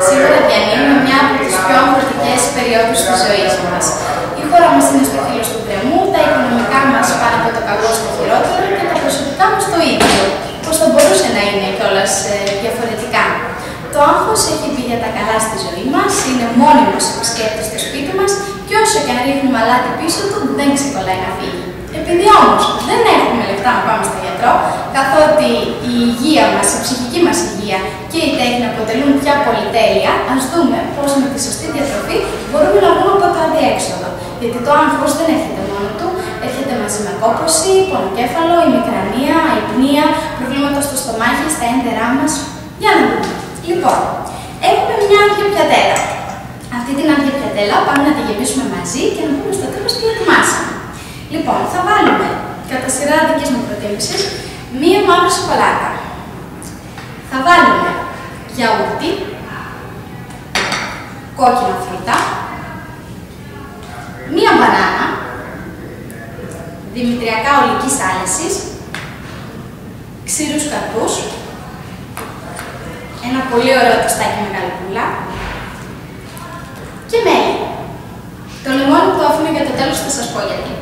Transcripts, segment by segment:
Σίγουρα διανύουμε μια από τις πιο αγχωτικές περιόδους της ζωής μας. Η χώρα μας είναι στο χείλος του γκρεμού, τα οικονομικά μας πάνε από το κακό στο χειρότερο και τα προσωπικά μας το ίδιο. Πώς θα μπορούσε να είναι κιόλας διαφορετικά. Το άγχος έχει πει για τα καλά στη ζωή μας, είναι μόνιμος επισκέπτης στο σπίτι μας και όσο και αν ρίχνουμε αλάτι πίσω του, δεν ξεκολλάει να φύγει. Επειδή όμως δεν έχουμε λεφτά να πάμε στο γιατρό, καθότι η υγεία μας, η ψυχική μας υγεία και η τέχνη αποτελούν πια πολυτέλεια, ας δούμε πώς με τη σωστή διατροφή μπορούμε να βγούμε από το αδιέξοδο. Γιατί το άγχος δεν έρχεται μόνο του, έρχεται μαζί με κόπωση, πονοκέφαλο, ημικρανία, αϊπνία, προβλήματα στο στομάχι, στα έντερά μας. Για να δούμε. Λοιπόν, έχουμε μια άδεια πιατέλα. Αυτή την άδεια πιατέλα πάμε να τη γεμίσουμε μαζί και να πούμε στο τέλος τι ετοιμάσαμε. Λοιπόν, θα βάλουμε κατά σειρά δικής μου προτίμησης μία μαύρη σοκολάτα. Θα βάλουμε γιαούρτι, κόκκινα φρούτα, μία μπανάνα, δημητριακά ολικής άλεσης, ξηρούς καρπούς, ένα πολύ ωραίο τοστάκι με γαλοπούλα και μέλι. Το λεμόνι που το αφήνω για το τέλος θα σας πω γιατί.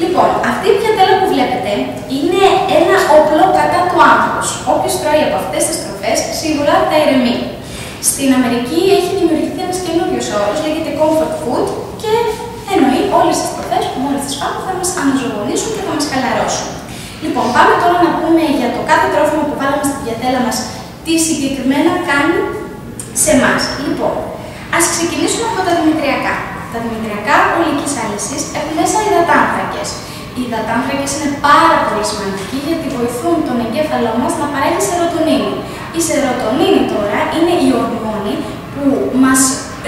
Λοιπόν, αυτή η πιατέλα που βλέπετε είναι ένα όπλο κατά του άγχους. Όποιος τρώει από αυτές τις τροφές σίγουρα θα ηρεμεί. Στην Αμερική έχει δημιουργηθεί ένας καινούριος όρος, λέγεται comfort food και εννοεί όλες τις τροφές που μόλις τις φάμε θα μας αναζωογονήσουν και θα μας χαλαρώσουν. Λοιπόν, πάμε τώρα να πούμε για το κάθε τρόφιμο που βάλαμε στην πιατέλα μας τι συγκεκριμένα κάνει σε εμάς. Λοιπόν, ας ξεκινήσουμε από τα δημητριακά. Τα δημητριακά ολικής άλεσης έχουν μέσα υδατάνθρακες. Οι υδατάνθρακες είναι πάρα πολύ σημαντικοί γιατί βοηθούν τον εγκέφαλό μας να παράγει σερωτονίνη. Η σερωτονίνη τώρα είναι η ορμόνη που μας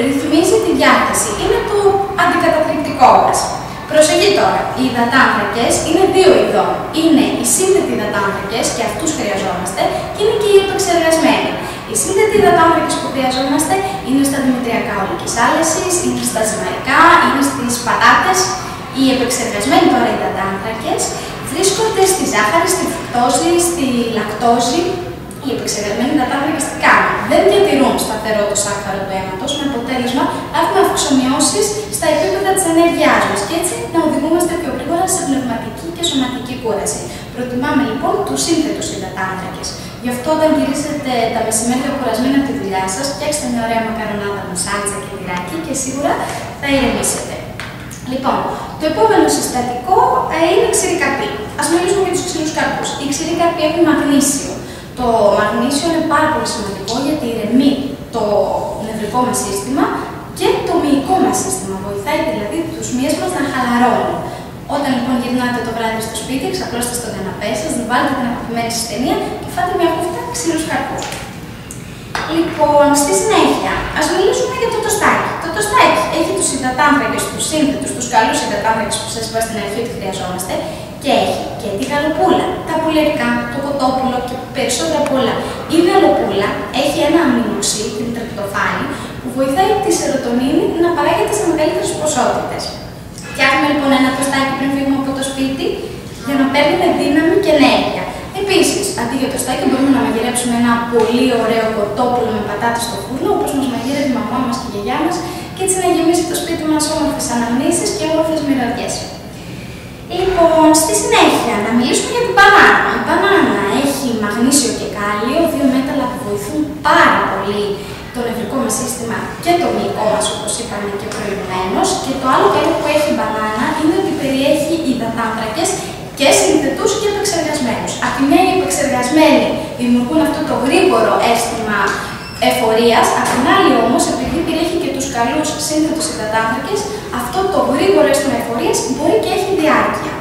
ρυθμίζει τη διάθεση. Είναι το αντικαταθλιπτικό μας. Προσοχή τώρα, οι υδατάνθρακες είναι δύο ειδών. Είναι οι σύνθετοι υδατάνθρακες και αυτούς χρειαζόμαστε και είναι και οι επεξεργασμένοι. Οι σύνθετοι υδατάνθρακες που χρειαζόμαστε είναι στα δημητριακά ολικής άλεσης, είναι στα ζυμαρικά, είναι στις πατάτες. Οι επεξεργασμένοι τώρα υδατάνθρακες βρίσκονται στη ζάχαρη, στη φρουκτόζη, στη λακτόζη. Οι επεξεργασμένοι υδατάνθρακες τι κάνουν? Δεν διατηρούν σταθερό το σάκχαρο του αίματος, με αποτέλεσμα να έχουμε αυξομοιώσεις στα επίπεδα της ενέργειάς μας και έτσι να οδηγούμαστε πιο γρήγορα σε πνευματική και σωματική κούραση. Προτιμάμε λοιπόν τους σύνθετους υδατάνθρακες. Γι' αυτό όταν γυρίσετε τα μεσημέρια κουρασμένα από τη δουλειά σας, φτιάξτε μια ωραία μακαρονάδα με σάλτσα και τυράκι και σίγουρα θα ηρεμήσετε. Λοιπόν, το επόμενο συστατικό είναι η ξηρή καρπή. Ας μιλήσουμε για τους ξηρούς καρπούς. Οι ξηροί καρποί έχουν μαγνήσιο. Το μαγνήσιο είναι πάρα πολύ σημαντικό γιατί ηρεμεί το νευρικό μας σύστημα και το μυϊκό μας σύστημα. Βοηθάει δηλαδή τους μυες μας να χαλαρώνουν. Όταν λοιπόν γυρνάτε το βράδυ στο σπίτι, ξαπλώστε στον καναπέ σας, βάλτε την αγαπημένη σας ταινία και φάτε μια κούφτα ξηρούς καρπούς. Λοιπόν, στη συνέχεια, ας μιλήσουμε για το τοστάκι. Το τοστάκι έχει τους υδατάνθρακες, τους σύνθετους, τους καλούς υδατάνθρακες που σας είπα στην αρχή ότι χρειαζόμαστε και έχει και τη γαλοπούλα, τα πουλερικά, το κοτόπουλο και περισσότερα απ' όλα. Η γαλοπούλα έχει ένα αμινοξύ, την τρεπτοφάνη, που βοηθάει τη σερωτονίνη να παράγεται σε μεγαλύτερες ποσότητες. Φτιάχνουμε λοιπόν ένα τοστάκι πριν φύγουμε από το σπίτι για να παίρνουμε δύναμη και ενέργεια. Επίσης, αντί για τοστάκι μπορούμε να μαγειρέψουμε ένα πολύ ωραίο κοτόπουλο με πατάτες στο φούρνο, όπως μας μαγείρευε η μαμά μας και η γιαγιά μας, και έτσι να γεμίσει το σπίτι μας όμορφες αναμνήσεις και όμορφες μυρωδιές. Λοιπόν, στη συνέχεια, να μιλήσουμε για την μπανάνα. Η μπανάνα έχει μαγνήσιο και κάλιο, δύο μέταλλα που βοηθούν πάρα πολύ το νευρικό μας σύστημα και το μυϊκό μας, όπως είπαμε και προηγουμένως. Και το άλλο καλό που έχει η μπανάνα είναι ότι περιέχει υδατάνθρακες και συνθετούς και επεξεργασμένους. Απ' τη μία οι επεξεργασμένοι δημιουργούν αυτό το γρήγορο αίσθημα εφορίας, απ' την άλλη όμως, επειδή περιέχει και τους καλούς σύνθετους υδατάνθρακες, αυτό το γρήγορο αίσθημα εφορίας μπορεί και έχει διάρκεια.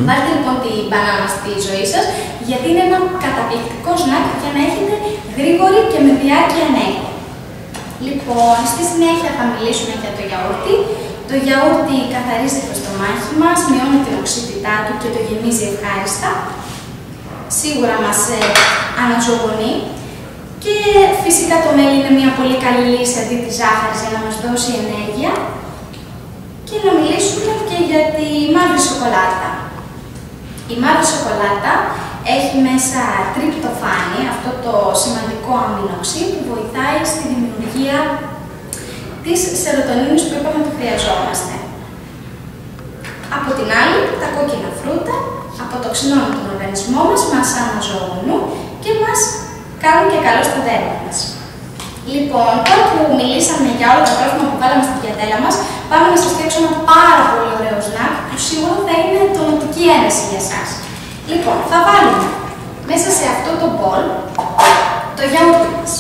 Βάλτε λοιπόν την μπανάνα στη ζωή σας, γιατί είναι ένα καταπληκτικό σνακ για να έχετε γρήγορη και με διάρκεια ενέργεια. Λοιπόν, στη συνέχεια θα μιλήσουμε για το γιαούρτι. Το γιαούρτι καθαρίζει το στομάχι μας, μειώνει την οξύτητά του και το γεμίζει ευχάριστα. Σίγουρα μας αναζωογονεί. Και φυσικά το μέλι είναι μια πολύ καλή λύση αντί της ζάχαρης για να μας δώσει ενέργεια. Και να μιλήσουμε και για τη μαύρη σοκολάτα. Η μαύρη σοκολάτα έχει μέσα τριπτοφάνη, αυτό το σημαντικό αμινοξύ που βοηθάει στη δημιουργία της σερωτονίνης που είπαμε ότι χρειαζόμαστε. Από την άλλη, τα κόκκινα φρούτα αποτοξινώνουν τον οργανισμό μας αναζωογονούν και μας κάνουν και καλό στο δέρμα μας. Λοιπόν, τώρα που μιλήσαμε για όλα τα τρόφιμα που βάλαμε στην πιατέλα μας, πάμε να σας φτιάξω ένα πάρα πολύ ωραίο σνακ που σίγουρα θα είναι τονωτική αίρεση για εσάς. Λοιπόν, θα βάλουμε μέσα σε αυτό το μπολ το γιαούρτι μας.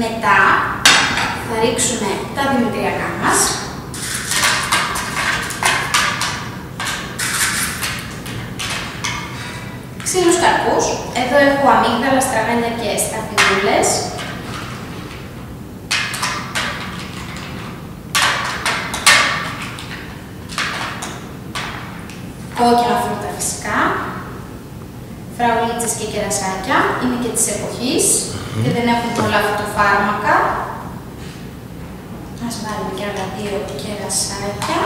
Μετά θα ρίξουμε τα δημητριακά μας. Ξύλους καρπούς. Εδώ έχω αμύγδαλα, στραγάλια και σταφιδούλες. Κόκκινα φρούτα φυσικά. Φραουλίτσες και κερασάκια. Είναι και της εποχής και δεν έχουν πολλά φυτοφάρμακα. Ας βάλουμε και άλλα 2 κερασάκια.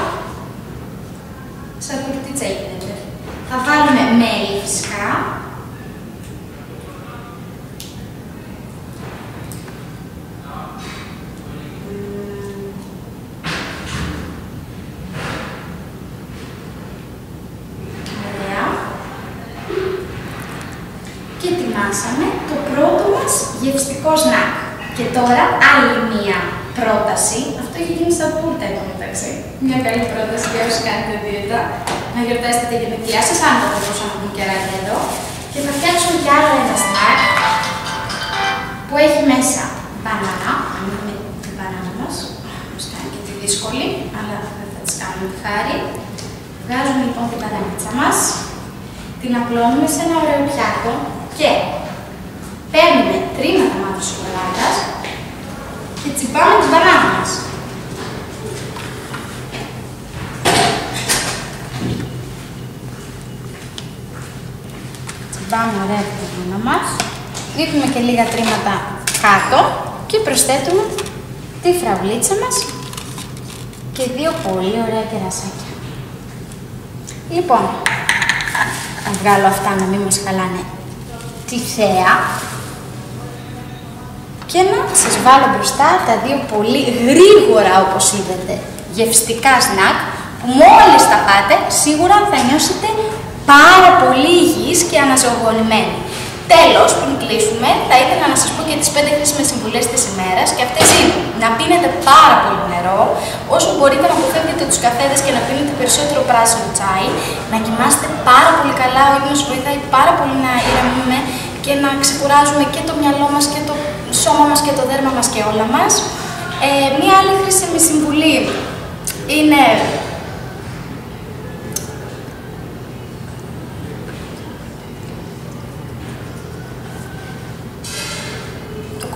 Σαν τουρτίτσα γίνεται. Θα βάλουμε μέλι φυσικά. Ωραία. Και ετοιμάσαμε το πρώτο μας γευστικό σνακ. Και τώρα άλλη μία πρόταση. Αυτό έχει γίνει στα τούρτα εδώ μεταξύ. Μια καλή πρόταση για όσοι κάνετε δίαιτα. Να γιορτάσετε τη γενεθλιά σας, αν δεν μπορούσα να πούμε κεράκια εδώ. Και θα φτιάξουμε κι άλλο ένα σνακ που έχει μέσα μπανάνα. Ανοίγουμε την μπανάνα μας. Μας κάνει και τη δύσκολη, αλλά δεν θα της κάνουμε τη χάρη. Βγάζουμε λοιπόν την μπανανίτσα μας, την απλώνουμε σε ένα ωραίο πιάτο και παίρνουμε τρίματα μαύρης σοκολάτας και τσιμπάμε την μπανάνα μας. Τσιμπάμε ωραία την μπανάνα μας, ρίχνουμε και λίγα τρίματα κάτω και προσθέτουμε τη φραουλίτσα μας και 2 πολύ ωραία κερασάκια. Λοιπόν, θα βγάλω αυτά να μην μας χαλάνε τη θέα και να σας βάλω μπροστά τα 2 πολύ γρήγορα, όπως είδατε, γευστικά σνακ που μόλις τα πάτε σίγουρα θα νιώσετε πάρα πολύ υγιείς και αναζωογονημένοι. Τέλος, πριν κλείσουμε, θα ήθελα να σας πω και τις 5 χρήσιμες συμβουλές της ημέρας και αυτές είναι να πίνετε πάρα πολύ νερό, όσο μπορείτε να αποφεύγετε τους καφέδες και να πίνετε περισσότερο πράσινο τσάι, να κοιμάστε πάρα πολύ καλά, ο ύπνος βοηθάει πάρα πολύ να ηρεμούμε και να ξεκουράζουμε και το μυαλό μας και το σώμα μας και το δέρμα μας και όλα μας. Μία άλλη χρήσιμη συμβουλή είναι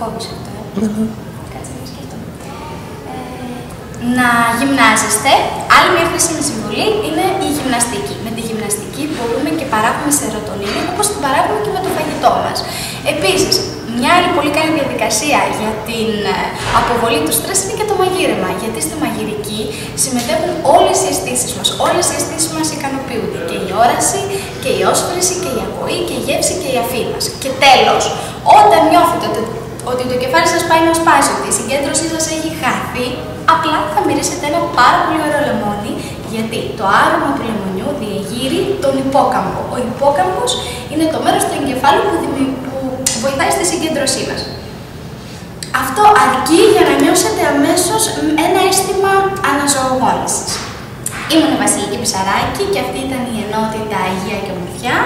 κόβεις αυτό, Κάτσε να σκεφτώ. Να γυμνάζεστε. Άλλη μια χρήσιμη συμβουλή είναι η γυμναστική. Με τη γυμναστική μπορούμε και παράγουμε σερωτονίνη, όπως την παράγουμε και με το φαγητό μας. Επίσης, μια άλλη πολύ καλή διαδικασία για την αποβολή του στρες είναι και το μαγείρεμα. Γιατί στη μαγειρική συμμετέχουν όλες οι αισθήσεις μας. Όλες οι αισθήσεις μας ικανοποιούνται. Και η όραση, και η όσφρηση, και η ακοή, και η γεύση, και η αφή μας. Και τέλος, όταν νιώθετε ότι το κεφάλι σας πάει να σπάσει, ότι η συγκέντρωσή σας έχει χάθει, απλά θα μυρίσετε ένα πάρα πολύ ωραίο λεμόνι, γιατί το άρωμα του λεμονιού διεγείρει τον υπόκαμπο. Ο υπόκαμπος είναι το μέρος του εγκεφάλου που βοηθάει στη συγκέντρωσή μας. Αυτό αρκεί για να νιώσετε αμέσως ένα αίσθημα αναζωογόνησης. Ήμουν η Βασιλική Ψαράκη και αυτή ήταν η ενότητα Υγεία και Ομορφιά.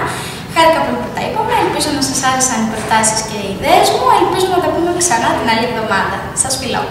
Χάρηκα πολύ που τα είπαμε, ελπίζω να σας άρεσαν οι προτάσεις και οι ιδέες μου, ελπίζω να τα πούμε ξανά την άλλη εβδομάδα. Σας φιλώ!